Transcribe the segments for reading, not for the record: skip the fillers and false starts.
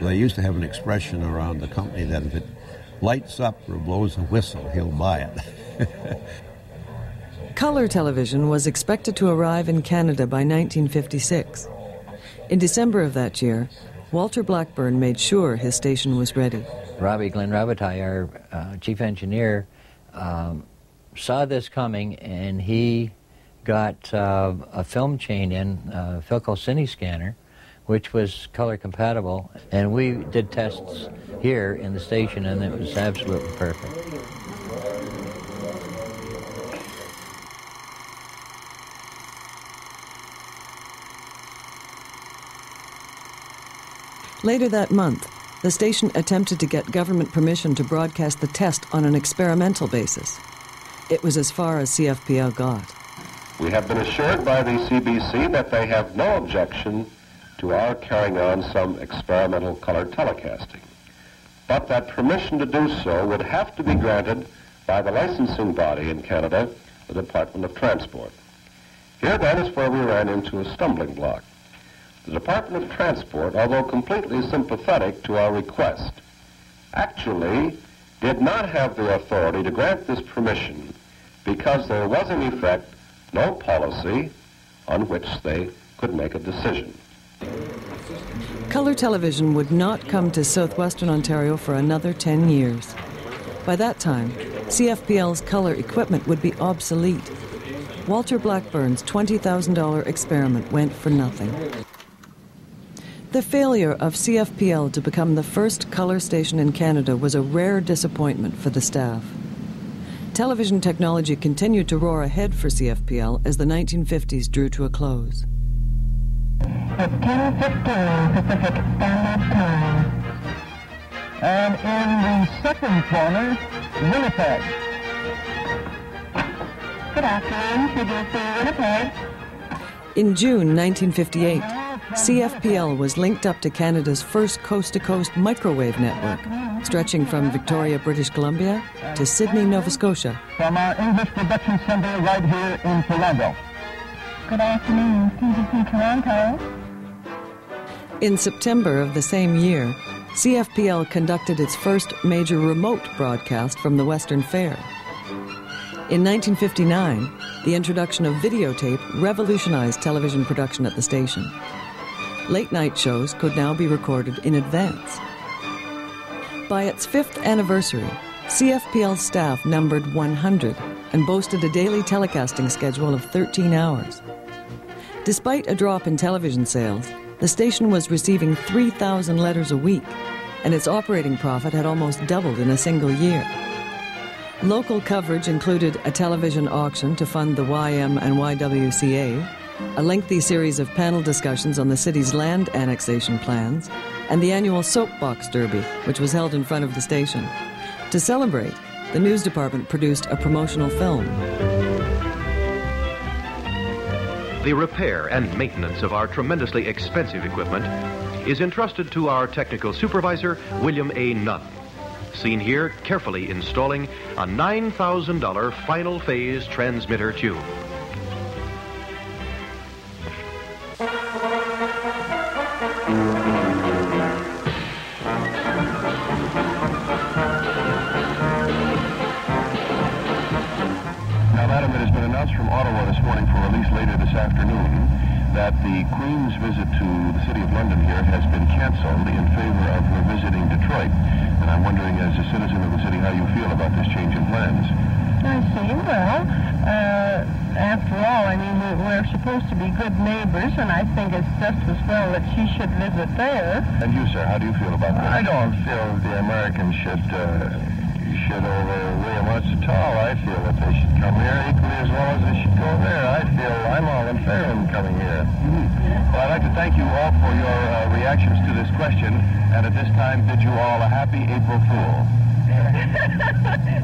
They used to have an expression around the company that if it lights up or blows a whistle, he'll buy it. Color television was expected to arrive in Canada by 1956. In December of that year, Walter Blackburn made sure his station was ready. Robbie Glenn Robitaille, our chief engineer, saw this coming, and he got a film chain in, a Philco Cine scanner, which was color compatible, and we did tests here in the station, and it was absolutely perfect. Later that month, the station attempted to get government permission to broadcast the test on an experimental basis. It was as far as CFPL got. We have been assured by the CBC that they have no objection to our carrying on some experimental color telecasting, but that permission to do so would have to be granted by the licensing body in Canada, the Department of Transport. Here then is where we ran into a stumbling block. The Department of Transport, although completely sympathetic to our request, actually did not have the authority to grant this permission because there was in effect no policy on which they could make a decision. Color television would not come to southwestern Ontario for another 10 years. By that time, CFPL's color equipment would be obsolete. Walter Blackburn's $20,000 experiment went for nothing. The failure of CFPL to become the first color station in Canada was a rare disappointment for the staff. Television technology continued to roar ahead for CFPL as the 1950s drew to a close. It's 10:15 Pacific Standard Time. And in the second corner, Winnipeg. Good afternoon, CBC Winnipeg. In June 1958, CFPL was linked up to Canada's first coast-to-coast microwave network, stretching from Victoria, British Columbia, to Sydney, Nova Scotia. From our English Production Center right here in Toronto. Good afternoon, CBC Toronto. In September of the same year, CFPL conducted its first major remote broadcast from the Western Fair. In 1959, the introduction of videotape revolutionized television production at the station. Late-night shows could now be recorded in advance. By its 5th anniversary, CFPL's staff numbered 100 and boasted a daily telecasting schedule of 13 hours. Despite a drop in television sales, the station was receiving 3,000 letters a week, and its operating profit had almost doubled in a single year. Local coverage included a television auction to fund the YM and YWCA, a lengthy series of panel discussions on the city's land annexation plans, and the annual Soapbox Derby, which was held in front of the station. To celebrate, the news department produced a promotional film. The repair and maintenance of our tremendously expensive equipment is entrusted to our technical supervisor, William A. Nunn. Seen here, carefully installing a $9,000 final phase transmitter tube. From Ottawa this morning for release later this afternoon that the Queen's visit to the City of London here has been canceled in favor of her visiting Detroit. And I'm wondering, as a citizen of the city, how you feel about this change in plans. I see. Well, after all, I mean, we're supposed to be good neighbors, and I think it's just as well that she should visit there. And you, sir, how do you feel about that? I don't feel the Americans should overweigh much at all. I feel that they should come here equally as well as they should go there. I feel I'm all in favor of them coming here. Well, I'd like to thank you all for your reactions to this question, and at this time bid you all a happy April Fool.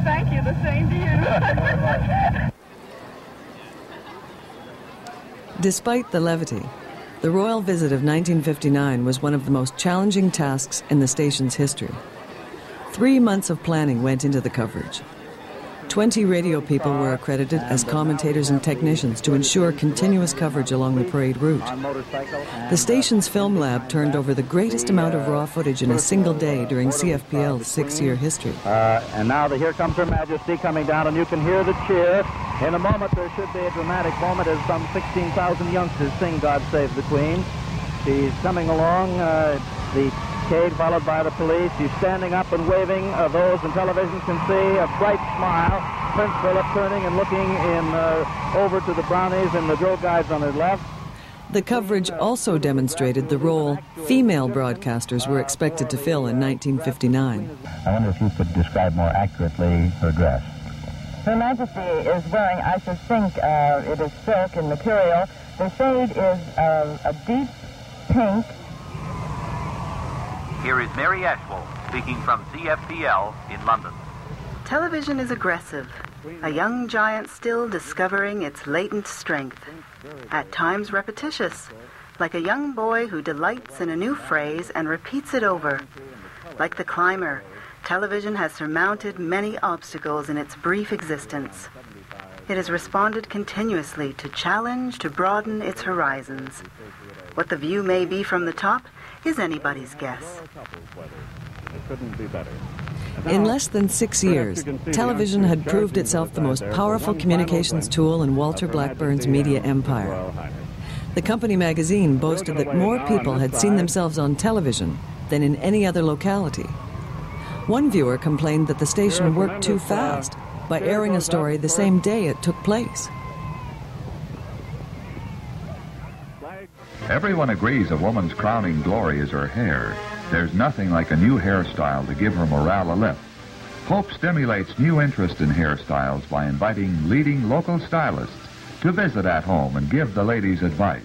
Thank you, the same to you. Thank you very much. Despite the levity, the royal visit of 1959 was one of the most challenging tasks in the station's history. 3 months of planning went into the coverage. 20 radio people were accredited as commentators and technicians to ensure continuous coverage along the parade route. The station's film lab turned over the greatest amount of raw footage in a single day during CFPL's 6-year history. And now Here Comes Her Majesty coming down, and you can hear the cheer. In a moment there should be a dramatic moment as some 16,000 youngsters sing God Save the Queen. She's coming along the cage, followed by the police. She's standing up and waving. Those in television can see a bright smile. Prince Philip turning and looking over to the Brownies and the drill guides on his left. The coverage also demonstrated the role female broadcasters were expected to fill in 1959. I wonder if you could describe more accurately her dress. Her Majesty is wearing, I should think, it is silk in material. The shade is a deep pink. Here is Mary Ashwell speaking from CFPL in London. Television is aggressive, a young giant still discovering its latent strength. At times repetitious, like a young boy who delights in a new phrase and repeats it over. Like the climber, television has surmounted many obstacles in its brief existence. It has responded continuously to challenge to broaden its horizons. What the view may be from the top is anybody's guess. In less than 6 years, television had proved itself the most powerful communications tool in Walter Blackburn's media empire. The company magazine boasted that more people had seen themselves on television than in any other locality. One viewer complained that the station worked too fast by airing a story the same day it took place. Everyone agrees a woman's crowning glory is her hair. There's nothing like a new hairstyle to give her morale a lift. Hope stimulates new interest in hairstyles by inviting leading local stylists to visit at home and give the ladies advice.